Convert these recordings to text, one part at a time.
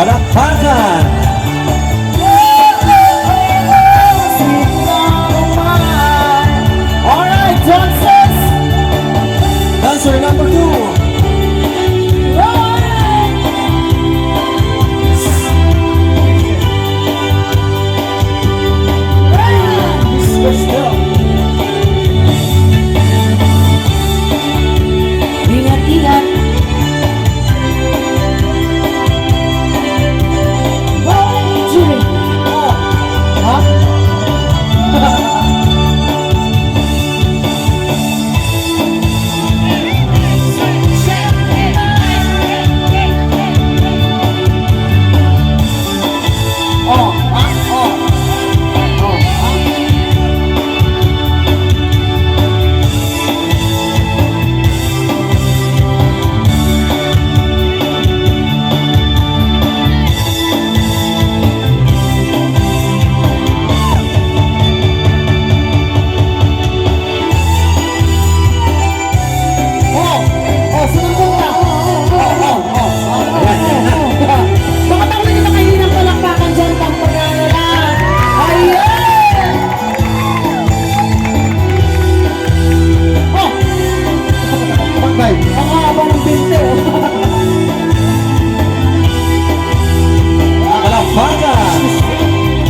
Palakpakan! Alright, dancers! Dancer number 2. Ingat-ingat.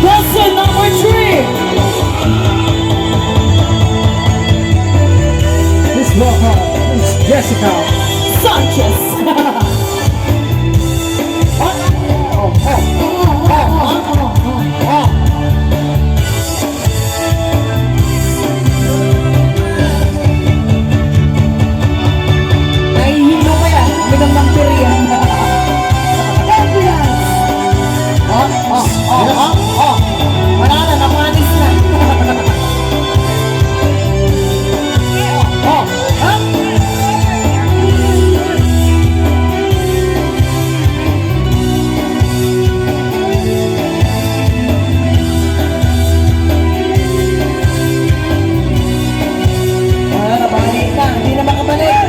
Lesson number 3. This welcome is Jessica Sanchez. Nahihilo ko yan. Minam ng piriyan. Wala na, napanis na. Nabalik na, hindi na makabalik.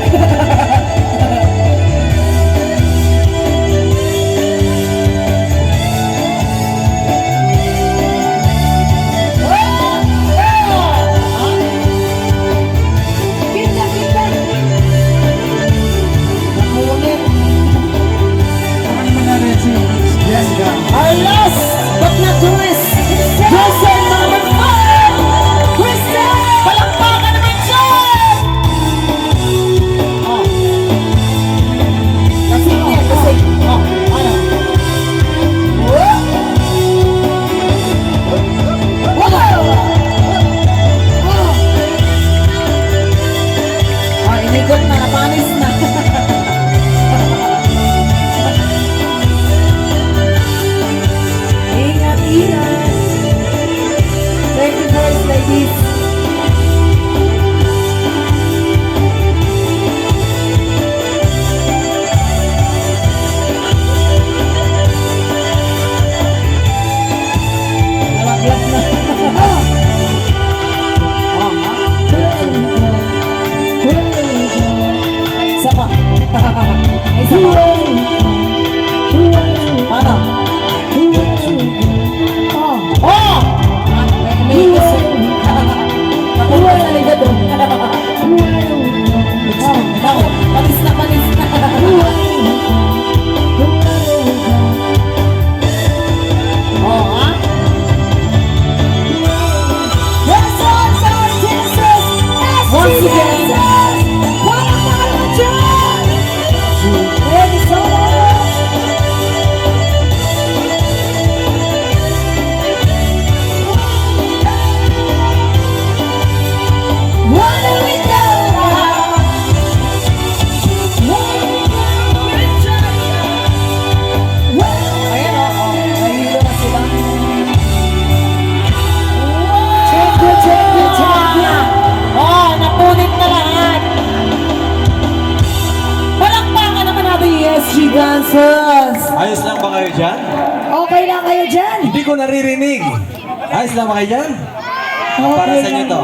Our last but not the least, dancer number 5, Kristen! Palakpakan naman siya! Kasing niya, kasing. Ano? Inigot na, napanis na. Thank you, boys, ladies. Nalaglag na. Isa pa. Isa pa. Ano? Panis na, panis na. Once again, thank you so much. What do we do? Napunit na lahat. Palakpakan naman natin yung ESG dancers. Ayos lang ba kayo dyan? Okay lang kayo dyan? Hindi ko naririnig. Ayos lang ba kayo dyan? Okay Para sa inyo lang. to.